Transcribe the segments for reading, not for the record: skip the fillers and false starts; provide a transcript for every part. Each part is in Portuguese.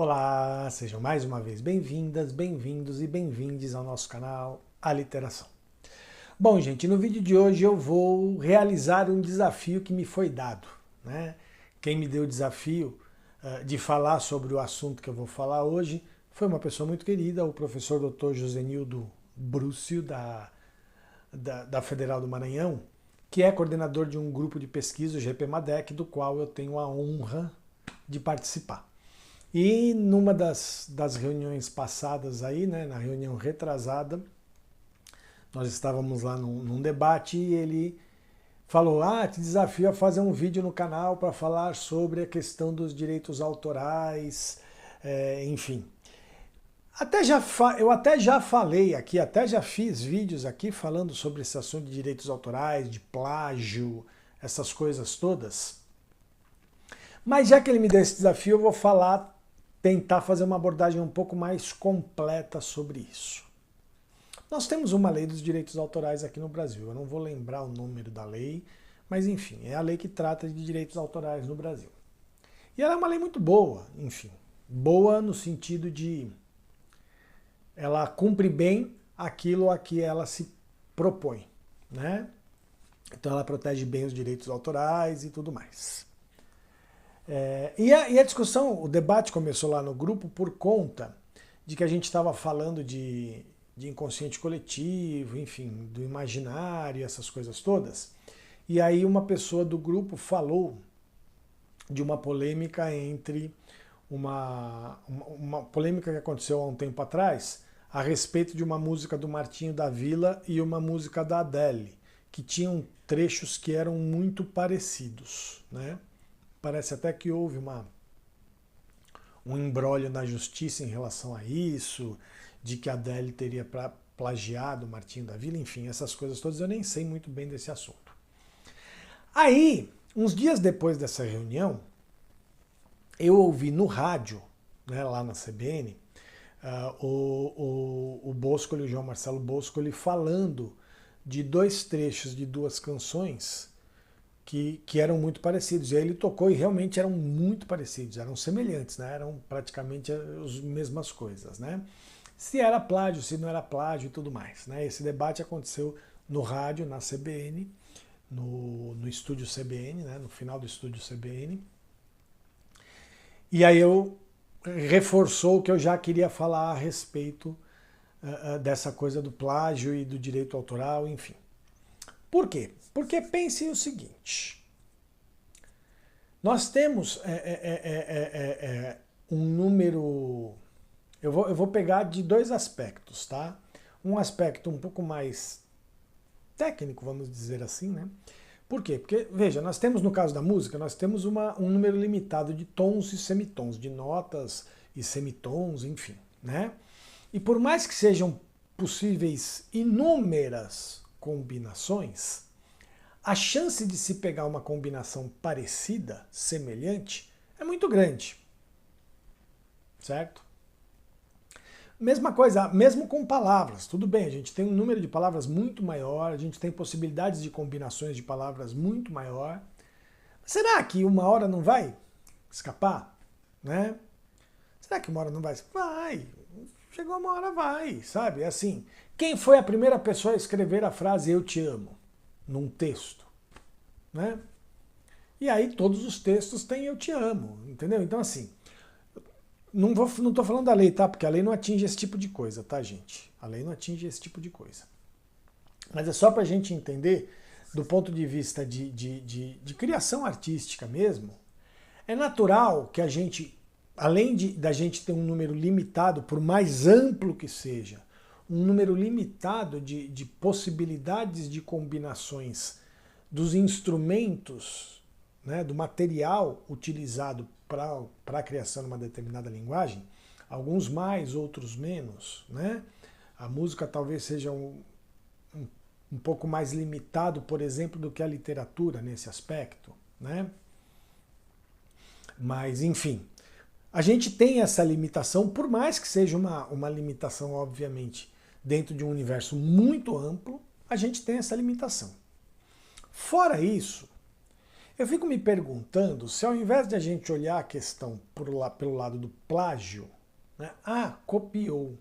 Olá, sejam mais uma vez bem-vindas, bem-vindos e bem-vindes ao nosso canal Aliteração. Bom, gente, no vídeo de hoje eu vou realizar um desafio que me foi dado, né? Quem me deu o desafio de falar sobre o assunto que eu vou falar hoje foi uma pessoa muito querida, o professor Dr. Josenildo Brúcio, da Federal do Maranhão, que é coordenador de um grupo de pesquisa, o GPMADEC, do qual eu tenho a honra de participar. E numa das reuniões passadas aí, né, na reunião retrasada, nós estávamos lá num debate e ele falou: te desafio a fazer um vídeo no canal para falar sobre a questão dos direitos autorais, enfim. Eu até já falei aqui, até já fiz vídeos aqui falando sobre esse assunto de direitos autorais, de plágio, essas coisas todas. Mas já que ele me deu esse desafio, eu vou tentar fazer uma abordagem um pouco mais completa sobre isso. Nós temos uma lei dos direitos autorais aqui no Brasil. Eu não vou lembrar o número da lei, mas enfim, é a lei que trata de direitos autorais no Brasil. E ela é uma lei muito boa, enfim. Boa no sentido de ela cumpre bem aquilo a que ela se propõe, né? Então ela protege bem os direitos autorais e tudo mais. E a discussão, o debate começou lá no grupo por conta de que a gente estava falando de inconsciente coletivo, enfim, do imaginário, essas coisas todas. E aí uma pessoa do grupo falou de uma polêmica entre uma polêmica que aconteceu há um tempo atrás a respeito de uma música do Martinho da Vila e uma música da Adele, que tinham trechos que eram muito parecidos, né? Parece até que houve um imbróglio na justiça em relação a isso, de que a Adele teria plagiado o Martinho da Vila, enfim, essas coisas todas, eu nem sei muito bem desse assunto. Aí, uns dias depois dessa reunião, eu ouvi no rádio, né, lá na CBN, o Boscoli, o João Marcelo Boscoli, falando de dois trechos de duas canções que eram muito parecidos. E aí ele tocou e realmente eram muito parecidos, eram semelhantes, né? Eram praticamente as mesmas coisas, né? Se era plágio, se não era plágio e tudo mais, né? Esse debate aconteceu no rádio, na CBN, no estúdio CBN, né? No final do estúdio CBN. E aí reforçou o que eu já queria falar a respeito dessa coisa do plágio e do direito autoral, enfim. Por quê? Porque pense o seguinte, nós temos um número, eu vou pegar de dois aspectos, tá? Um aspecto um pouco mais técnico, vamos dizer assim, né? Por quê? Porque, veja, nós temos no caso da música, nós temos um número limitado de tons e semitons, de notas e semitons, enfim, né? E por mais que sejam possíveis inúmeras combinações, a chance de se pegar uma combinação parecida, semelhante, é muito grande. Certo? Mesma coisa, mesmo com palavras. Tudo bem, a gente tem um número de palavras muito maior, a gente tem possibilidades de combinações de palavras muito maior. Será que uma hora não vai escapar? Né? Será que uma hora não vai? Vai. Chegou uma hora, vai, sabe? Assim, quem foi a primeira pessoa a escrever a frase "eu te amo" num texto, né? E aí todos os textos têm "eu te amo", entendeu? Então assim, não tô falando da lei, tá? Porque a lei não atinge esse tipo de coisa, tá, gente? A lei não atinge esse tipo de coisa. Mas é só pra gente entender, do ponto de vista de criação artística mesmo, é natural que a gente, além da gente ter um número limitado, por mais amplo que seja, um número limitado de possibilidades de combinações dos instrumentos, né, do material utilizado para a criação de uma determinada linguagem, alguns mais, outros menos, né? A música talvez seja um pouco mais limitado, por exemplo, do que a literatura nesse aspecto, né? Mas, enfim, a gente tem essa limitação, por mais que seja uma limitação, obviamente, dentro de um universo muito amplo, a gente tem essa limitação. Fora isso, Eu fico me perguntando se ao invés de a gente olhar a questão pelo lado do plágio, né, copiou,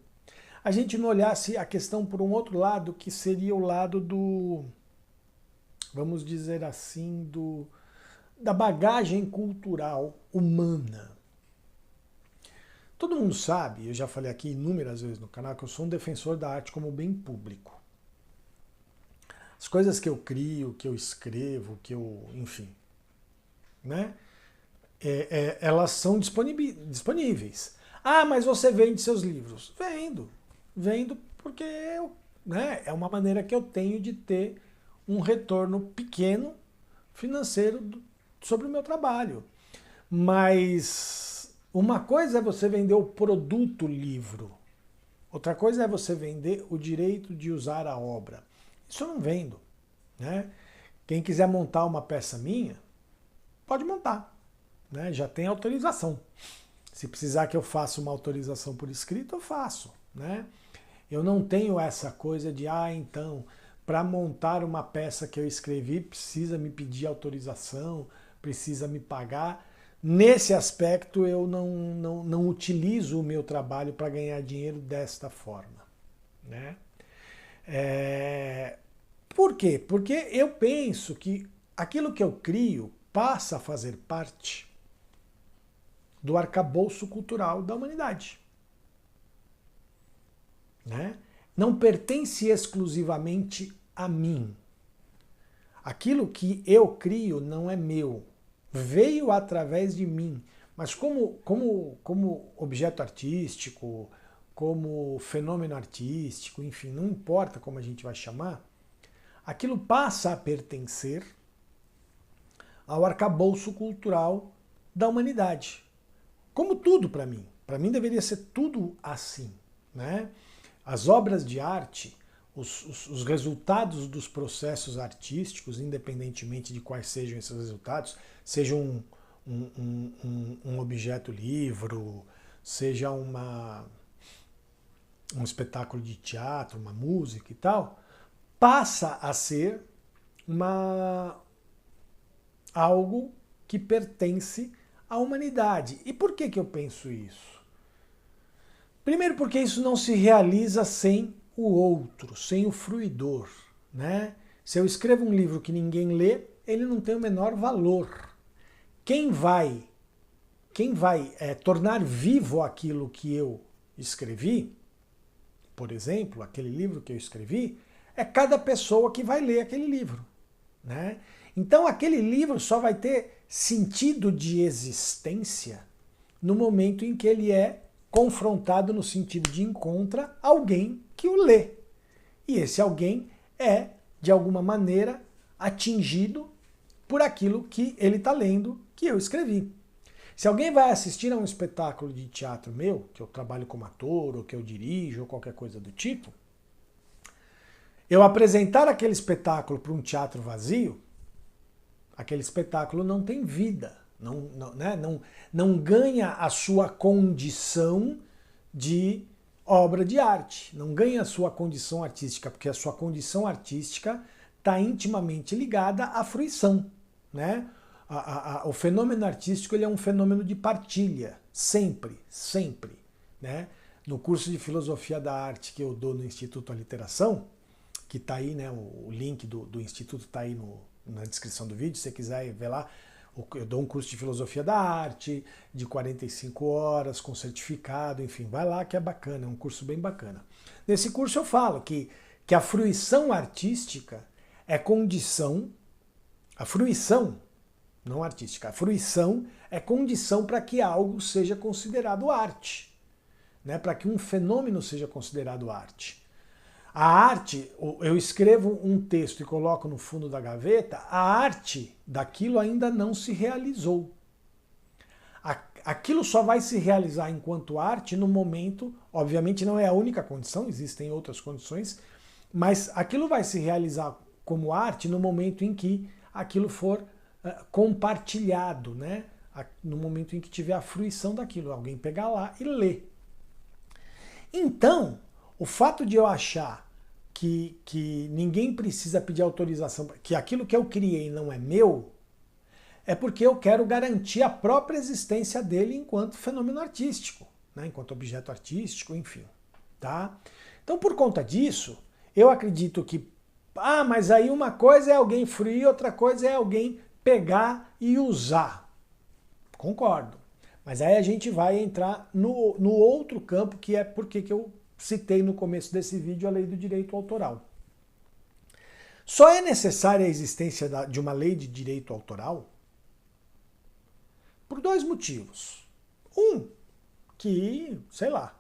a gente não olhasse a questão por um outro lado, que seria o lado do, vamos dizer assim, da bagagem cultural humana. Todo mundo sabe, eu já falei aqui inúmeras vezes no canal, que eu sou um defensor da arte como bem público. As coisas que eu crio, que eu escrevo, que eu, enfim, né? Elas são disponíveis. Ah, mas você vende seus livros? Vendo porque né, é uma maneira que eu tenho de ter um retorno pequeno financeiro sobre o meu trabalho. Mas uma coisa é você vender o produto livro, outra coisa é você vender o direito de usar a obra. Isso eu não vendo, né? Quem quiser montar uma peça minha, pode montar, né? Já tem autorização. Se precisar que eu faça uma autorização por escrito, eu faço, né? Eu não tenho essa coisa de, então, para montar uma peça que eu escrevi, precisa me pedir autorização, precisa me pagar. Nesse aspecto, eu não utilizo o meu trabalho para ganhar dinheiro desta forma, né? Por quê? Porque eu penso que aquilo que eu crio passa a fazer parte do arcabouço cultural da humanidade, né? Não pertence exclusivamente a mim. Aquilo que eu crio não é meu, veio através de mim, mas como objeto artístico, como fenômeno artístico, enfim, não importa como a gente vai chamar, aquilo passa a pertencer ao arcabouço cultural da humanidade. Como tudo para mim. Para mim deveria ser tudo assim, né? As obras de arte, os resultados dos processos artísticos, independentemente de quais sejam esses resultados, seja um objeto livro, seja um espetáculo de teatro, uma música e tal, passa a ser algo que pertence à humanidade. E por que eu penso isso? Primeiro porque isso não se realiza sem o outro, sem o fruidor, né? Se eu escrevo um livro que ninguém lê, ele não tem o menor valor. Quem vai tornar vivo aquilo que eu escrevi, por exemplo, aquele livro que eu escrevi, é cada pessoa que vai ler aquele livro, né? Então aquele livro só vai ter sentido de existência no momento em que ele é confrontado no sentido de encontra alguém que o lê. E esse alguém é, de alguma maneira, atingido por aquilo que ele está lendo, que eu escrevi. Se alguém vai assistir a um espetáculo de teatro meu, que eu trabalho como ator, ou que eu dirijo, ou qualquer coisa do tipo, eu apresentar aquele espetáculo para um teatro vazio, aquele espetáculo não tem vida, não ganha a sua condição de obra de arte, não ganha a sua condição artística, porque a sua condição artística está intimamente ligada à fruição, né? O fenômeno artístico ele é um fenômeno de partilha, sempre, né? No curso de Filosofia da Arte que eu dou no Instituto Aliteração, que está aí, né? O link do Instituto está aí na descrição do vídeo, se você quiser ver lá, eu dou um curso de Filosofia da Arte, de 45 horas, com certificado, enfim, vai lá que é bacana, é um curso bem bacana. Nesse curso eu falo que a fruição artística é condição, a fruição, não artística, a fruição é condição para que algo seja considerado arte, né? Para que um fenômeno seja considerado arte. A arte, eu escrevo um texto e coloco no fundo da gaveta, a arte daquilo ainda não se realizou. Aquilo só vai se realizar enquanto arte no momento, obviamente não é a única condição, existem outras condições, mas aquilo vai se realizar como arte no momento em que aquilo for compartilhado, né? No momento em que tiver a fruição daquilo, alguém pegar lá e ler. Então, o fato de eu achar que ninguém precisa pedir autorização, que aquilo que eu criei não é meu, é porque eu quero garantir a própria existência dele enquanto fenômeno artístico, né? Enquanto objeto artístico, enfim. Tá? Então, por conta disso, eu acredito que, mas aí uma coisa é alguém fruir, outra coisa é alguém pegar e usar. Concordo. Mas aí a gente vai entrar no outro campo, que é porque que eu citei no começo desse vídeo a lei do direito autoral. Só é necessária a existência de uma lei de direito autoral por dois motivos. Um, que, sei lá,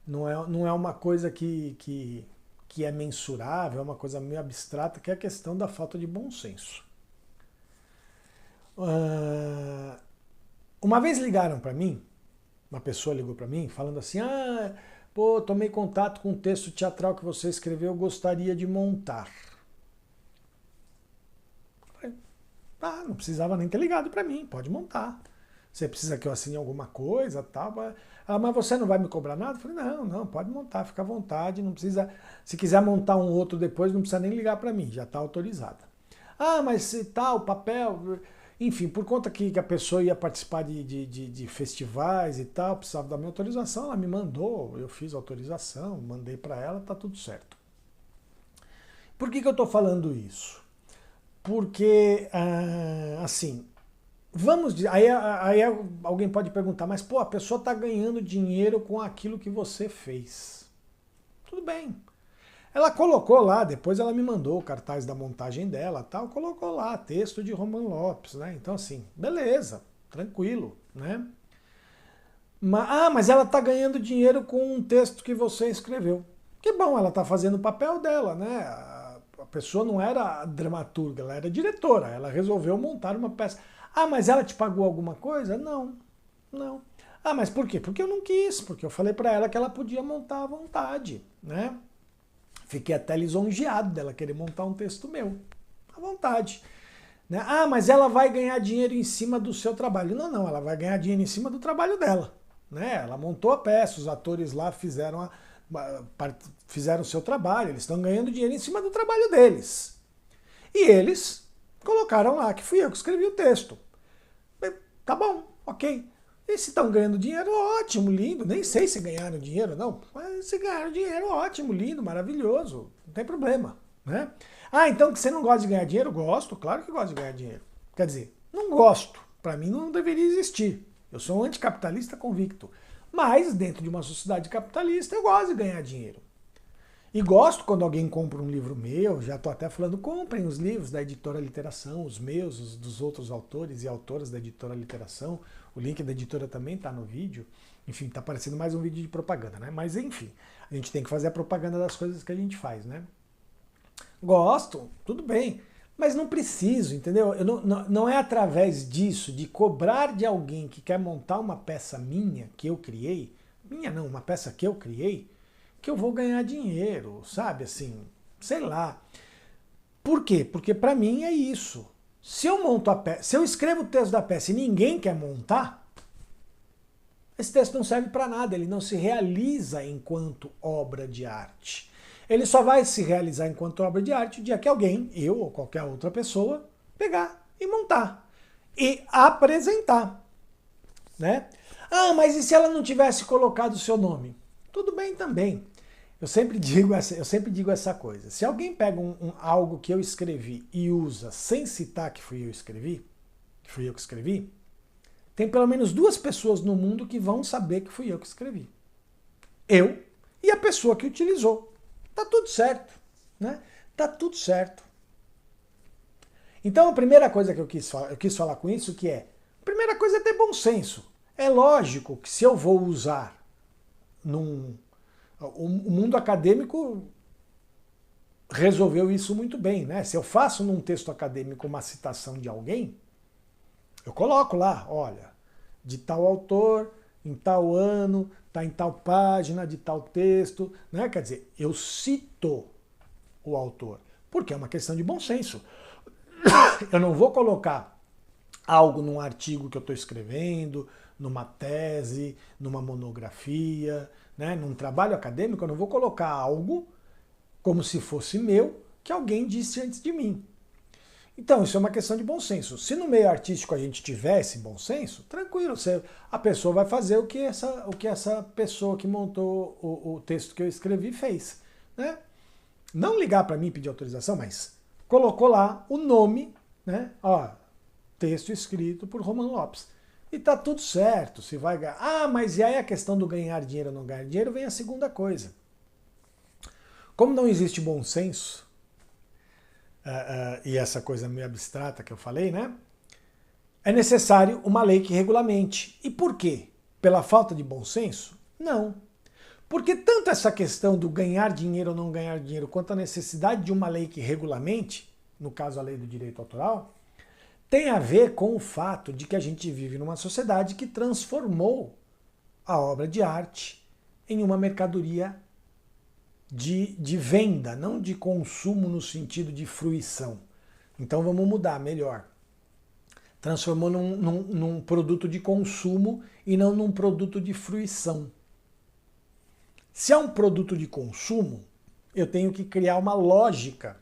não é uma coisa que é mensurável, é uma coisa meio abstrata, que é a questão da falta de bom senso. Uma vez ligaram para mim, uma pessoa ligou para mim falando assim, tomei contato com um texto teatral que você escreveu, gostaria de montar. Eu falei, não precisava nem ter ligado para mim, pode montar. Você precisa que eu assine alguma coisa, tal. Mas você não vai me cobrar nada? Eu falei, não, pode montar, fica à vontade, não precisa. Se quiser montar um outro depois, não precisa nem ligar para mim, já está autorizada. Mas se tal, papel, enfim, por conta que a pessoa ia participar de festivais e tal, precisava da minha autorização, ela me mandou, eu fiz a autorização, mandei para ela, tá tudo certo. Por que eu estou falando isso? Porque, assim, aí alguém pode perguntar, mas a pessoa está ganhando dinheiro com aquilo que você fez. Tudo bem. Ela colocou lá, depois ela me mandou o cartaz da montagem dela, tal, colocou lá, texto de Roman Lopes, né? Então assim, beleza, tranquilo, né? Mas ela está ganhando dinheiro com um texto que você escreveu. Que bom, ela está fazendo o papel dela, né? A pessoa não era dramaturga, ela era diretora, ela resolveu montar uma peça. Mas ela te pagou alguma coisa? Não. Mas por quê? Porque eu não quis, porque eu falei para ela que ela podia montar à vontade, né? Fiquei até lisonjeado dela querer montar um texto meu, à vontade. Né? Mas ela vai ganhar dinheiro em cima do seu trabalho. Não, ela vai ganhar dinheiro em cima do trabalho dela. Né? Ela montou a peça, os atores lá fizeram o seu trabalho, eles estão ganhando dinheiro em cima do trabalho deles. E eles colocaram lá que fui eu que escrevi o texto. Tá bom, ok. E se estão ganhando dinheiro, ótimo, lindo. Nem sei se ganharam dinheiro, não. Mas se ganharam dinheiro, ótimo, lindo, maravilhoso. Não tem problema. Né? Então que você não gosta de ganhar dinheiro? Gosto, claro que gosto de ganhar dinheiro. Quer dizer, não gosto. Para mim não deveria existir. Eu sou um anticapitalista convicto. Mas dentro de uma sociedade capitalista eu gosto de ganhar dinheiro. E gosto quando alguém compra um livro meu, já estou até falando, comprem os livros da Editora Literação, os meus, os dos outros autores e autoras da Editora Literação. O link da editora também está no vídeo. Enfim, está parecendo mais um vídeo de propaganda, né? Mas enfim, a gente tem que fazer a propaganda das coisas que a gente faz, né? Gosto, tudo bem, mas não preciso, entendeu? Não é através disso, de cobrar de alguém que quer montar uma peça minha, que eu criei, uma peça que eu criei, que eu vou ganhar dinheiro, sabe? Assim, sei lá. Por quê? Porque para mim é isso. Se eu monto a peça, se eu escrevo o texto da peça e ninguém quer montar, esse texto não serve para nada, ele não se realiza enquanto obra de arte. Ele só vai se realizar enquanto obra de arte o dia que alguém, eu ou qualquer outra pessoa, pegar e montar e apresentar, né? Mas e se ela não tivesse colocado o seu nome? Tudo bem também. Eu sempre digo essa coisa. Se alguém pega algo que eu escrevi e usa sem citar que fui eu que escrevi, tem pelo menos duas pessoas no mundo que vão saber que fui eu que escrevi. Eu e a pessoa que utilizou. Tá tudo certo, né? Tá tudo certo. Então a primeira coisa que eu quis falar com isso a primeira coisa é ter bom senso. É lógico que se eu vou usar o mundo acadêmico resolveu isso muito bem, né? Se eu faço num texto acadêmico uma citação de alguém, eu coloco lá, olha, de tal autor, em tal ano, está em tal página, de tal texto, né? Quer dizer, eu cito o autor, porque é uma questão de bom senso. Eu não vou colocar algo num artigo que eu estou escrevendo, numa tese, numa monografia, né? Num trabalho acadêmico, eu não vou colocar algo como se fosse meu, que alguém disse antes de mim. Então, isso é uma questão de bom senso. Se no meio artístico a gente tivesse bom senso, tranquilo, a pessoa vai fazer o que essa pessoa que montou o texto que eu escrevi fez. Né? Não ligar para mim pedir autorização, mas colocou lá o nome, né? Ó, texto escrito por Romano Lopes. E tá tudo certo, se vai ganhar. Ah, mas e aí a questão do ganhar dinheiro ou não ganhar dinheiro vem a segunda coisa. Como não existe bom senso, e essa coisa meio abstrata que eu falei, né? É necessário uma lei que regulamente. E por quê? Pela falta de bom senso? Não. Porque tanto essa questão do ganhar dinheiro ou não ganhar dinheiro, quanto a necessidade de uma lei que regulamente, no caso a lei do direito autoral, tem a ver com o fato de que a gente vive numa sociedade que transformou a obra de arte em uma mercadoria de venda, não de consumo no sentido de fruição. Então vamos mudar, melhor. Transformou num produto de consumo e não num produto de fruição. Se é um produto de consumo, eu tenho que criar uma lógica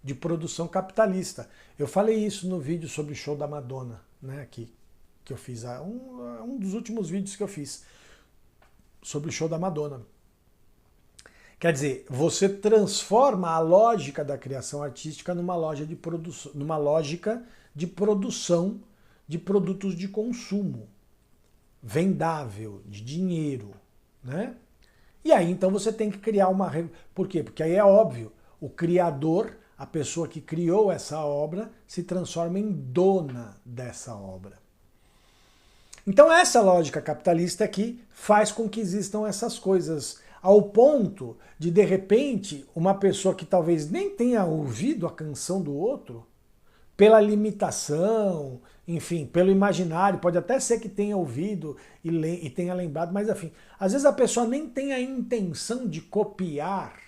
de produção capitalista. Eu falei isso no vídeo sobre o show da Madonna, né, que eu fiz, um dos últimos vídeos que eu fiz sobre o show da Madonna. Quer dizer, você transforma a lógica da criação artística numa lógica de produção de produtos de consumo, vendável, de dinheiro, né? E aí então você tem que criar uma... Por quê? Porque aí é óbvio, o criador, a pessoa que criou essa obra, se transforma em dona dessa obra. Então essa lógica capitalista aqui faz com que existam essas coisas, ao ponto de repente, uma pessoa que talvez nem tenha ouvido a canção do outro, pela limitação, enfim, pelo imaginário, pode até ser que tenha ouvido e tenha lembrado, mas enfim, às vezes a pessoa nem tem a intenção de copiar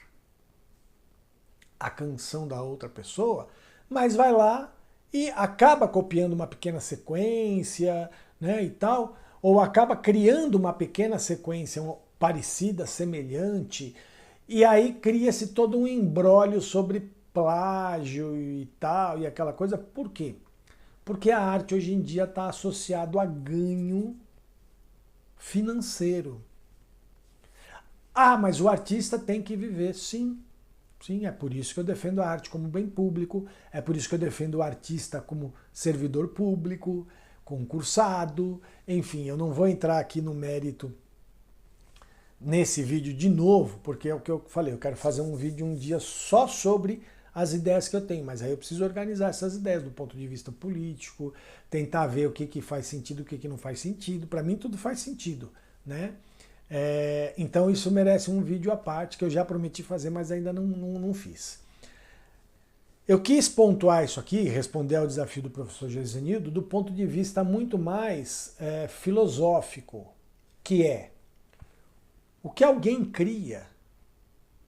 a canção da outra pessoa, mas vai lá e acaba copiando uma pequena sequência, né, e tal, ou acaba criando uma pequena sequência parecida, semelhante, e aí cria-se todo um imbróglio sobre plágio e tal, e aquela coisa. Por quê? Porque a arte hoje em dia está associado a ganho financeiro. Ah, mas o artista tem que viver, sim. Sim, é por isso que eu defendo a arte como bem público, é por isso que eu defendo o artista como servidor público, concursado, enfim, eu não vou entrar aqui no mérito nesse vídeo de novo, porque é o que eu falei, eu quero fazer um vídeo um dia só sobre as ideias que eu tenho, mas aí eu preciso organizar essas ideias do ponto de vista político, tentar ver o que faz sentido, o que não faz sentido. Para mim tudo faz sentido, né? Então isso merece um vídeo à parte, que eu já prometi fazer, mas ainda não fiz. Eu quis pontuar isso aqui, responder ao desafio do professor Gesenildo, do ponto de vista muito mais filosófico, que é o que alguém cria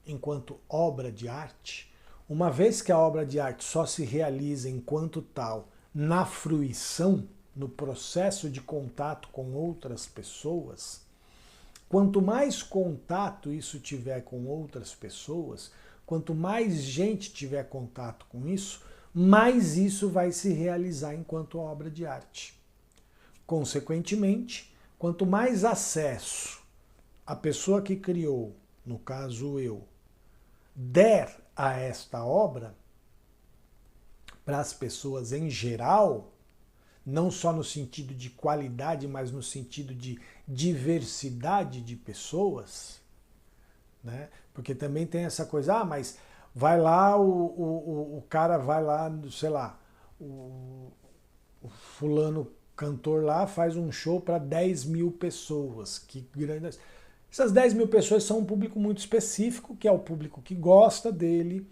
enquanto obra de arte, uma vez que a obra de arte só se realiza enquanto tal na fruição, no processo de contato com outras pessoas, quanto mais contato isso tiver com outras pessoas, quanto mais gente tiver contato com isso, mais isso vai se realizar enquanto obra de arte. Consequentemente, quanto mais acesso a pessoa que criou, no caso eu, der a esta obra, para as pessoas em geral, não só no sentido de qualidade, mas no sentido de diversidade de pessoas, né? Porque também tem essa coisa, mas vai lá, o cara vai lá, sei lá, o fulano cantor lá faz um show para 10 mil pessoas. Que grande... Essas 10 mil pessoas são um público muito específico, que é o público que gosta dele,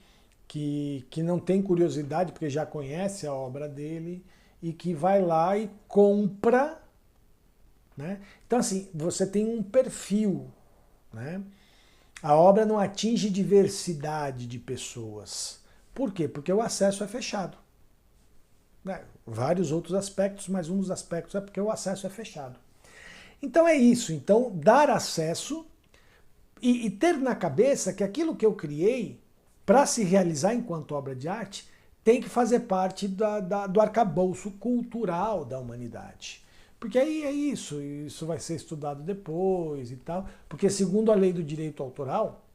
que não tem curiosidade porque já conhece a obra dele e que vai lá e compra, né? Então assim, você tem um perfil, né? A obra não atinge diversidade de pessoas. Por quê? Porque o acesso é fechado. Né? Vários outros aspectos, mas um dos aspectos é porque o acesso é fechado. Então é isso. Então, dar acesso e ter na cabeça que aquilo que eu criei, para se realizar enquanto obra de arte, tem que fazer parte do arcabouço cultural da humanidade. Porque aí é isso vai ser estudado depois e tal. Porque segundo a lei do direito autoral,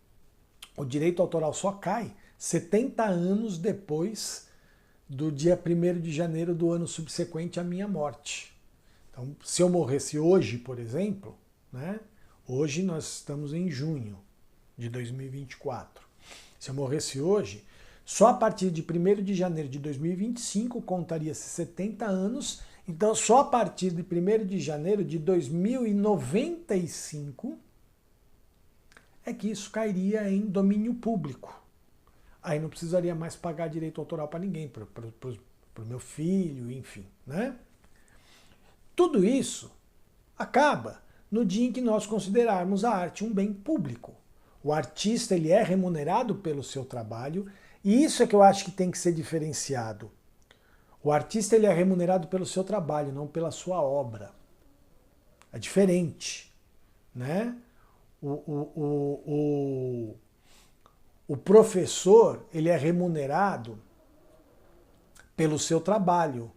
o direito autoral só cai 70 anos depois do dia 1º de janeiro do ano subsequente à minha morte. Então, se eu morresse hoje, por exemplo, né? Hoje nós estamos em junho de 2024. Se eu morresse hoje, só a partir de 1º de janeiro de 2025 contaria-se 70 anos. Então, só a partir de 1º de janeiro de 2095 é que isso cairia em domínio público. Aí não precisaria mais pagar direito autoral para ninguém, para o meu filho, enfim, né? Tudo isso acaba no dia em que nós considerarmos a arte um bem público. O artista ele é remunerado pelo seu trabalho e isso é que eu acho que tem que ser diferenciado. O artista ele é remunerado pelo seu trabalho, não pela sua obra. É diferente, né? O professor ele é remunerado pelo seu trabalho,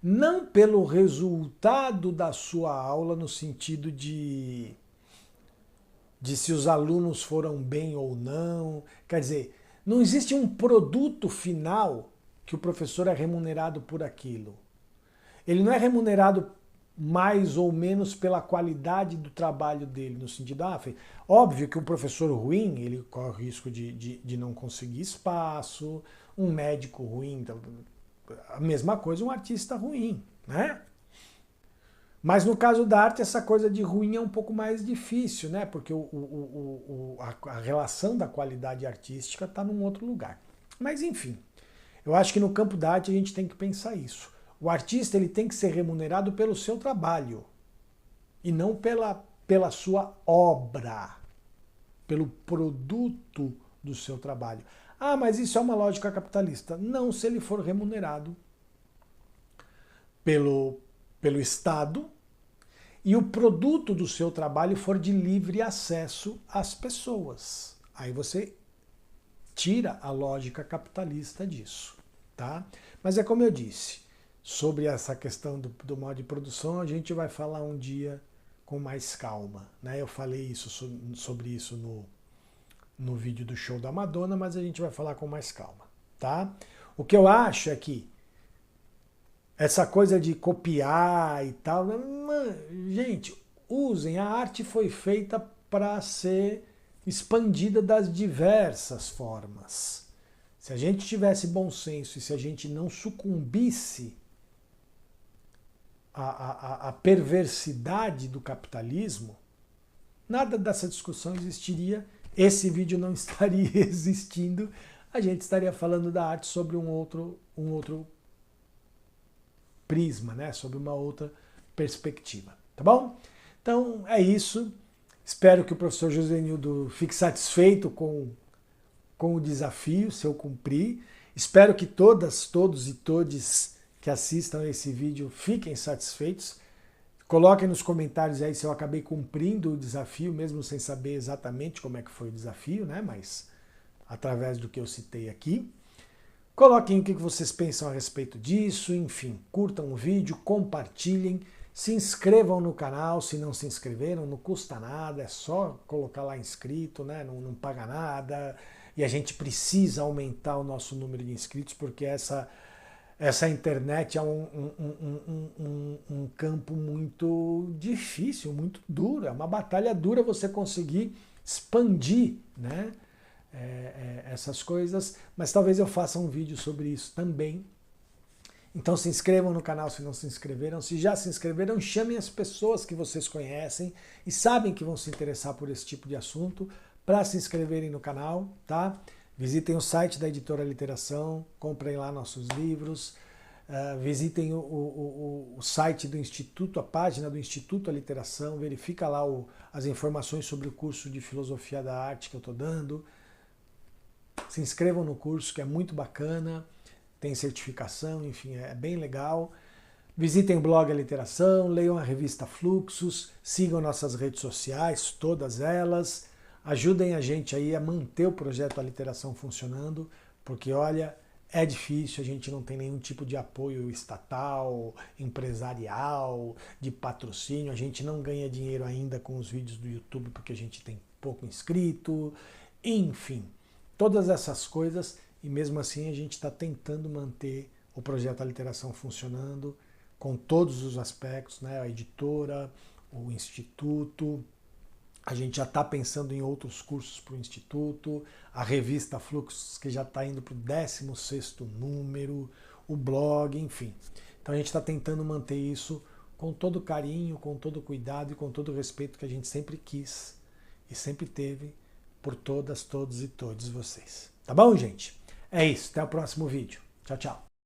não pelo resultado da sua aula no sentido de se os alunos foram bem ou não. Quer dizer, não existe um produto final que o professor é remunerado por aquilo. Ele não é remunerado mais ou menos pela qualidade do trabalho dele, no sentido, óbvio que um professor ruim, ele corre o risco de não conseguir espaço, um médico ruim, a mesma coisa um artista ruim, né? Mas no caso da arte, essa coisa de ruim é um pouco mais difícil, né? Porque a relação da qualidade artística está num outro lugar. Mas enfim, eu acho que no campo da arte a gente tem que pensar isso. O artista ele tem que ser remunerado pelo seu trabalho e não pela sua obra, pelo produto do seu trabalho. Mas isso é uma lógica capitalista. Não, se ele for remunerado pelo Estado e o produto do seu trabalho for de livre acesso às pessoas. Aí você tira a lógica capitalista disso, tá? Mas é como eu disse, sobre essa questão do modo de produção, a gente vai falar um dia com mais calma, né? Eu falei sobre isso no vídeo do show da Madonna, mas a gente vai falar com mais calma, tá? O que eu acho é que essa coisa de copiar e tal, gente, usem, a arte foi feita para ser expandida das diversas formas. Se a gente tivesse bom senso e se a gente não sucumbisse à perversidade do capitalismo, nada dessa discussão existiria, esse vídeo não estaria existindo, a gente estaria falando da arte sobre um outro prisma, né? Sobre uma outra perspectiva, tá bom? Então é isso. Espero que o professor Josenildo fique satisfeito com o desafio, se eu cumprir. Espero que todas, todos e todes que assistam a esse vídeo fiquem satisfeitos. Coloquem nos comentários aí se eu acabei cumprindo o desafio, mesmo sem saber exatamente como é que foi o desafio, né? Mas através do que eu citei aqui. Coloquem o que vocês pensam a respeito disso, enfim, curtam o vídeo, compartilhem, se inscrevam no canal, se não se inscreveram, não custa nada, é só colocar lá inscrito, né? Não paga nada, e a gente precisa aumentar o nosso número de inscritos, porque essa internet é um campo muito difícil, muito duro, é uma batalha dura você conseguir expandir, né? Essas coisas, mas talvez eu faça um vídeo sobre isso também. Então se inscrevam no canal se não se inscreveram, se já se inscreveram, chamem as pessoas que vocês conhecem e sabem que vão se interessar por esse tipo de assunto para se inscreverem no canal, tá? Visitem o site da Editora Literação, comprem lá nossos livros, visitem o site do Instituto, a página do Instituto Aliteração, verifica lá as informações sobre o curso de Filosofia da Arte que eu estou dando. Se inscrevam no curso, que é muito bacana, tem certificação, enfim, é bem legal. Visitem o blog Aliteração, leiam a revista Fluxos, sigam nossas redes sociais, todas elas. Ajudem a gente aí a manter o projeto Aliteração funcionando, porque olha, É difícil, a gente não tem nenhum tipo de apoio estatal, empresarial, de patrocínio, a gente não ganha dinheiro ainda com os vídeos do YouTube porque a gente tem pouco inscrito, enfim, todas essas coisas, e mesmo assim a gente está tentando manter o projeto Aliteração funcionando com todos os aspectos, né? A editora, o instituto. A gente já está pensando em outros cursos para o Instituto, a revista Fluxos, que já está indo para o 16º número, o blog, enfim. Então a gente está tentando manter isso com todo carinho, com todo cuidado e com todo o respeito que a gente sempre quis e sempre teve por todas, todos e todos vocês. Tá bom, gente? É isso. Até o próximo vídeo. Tchau, tchau.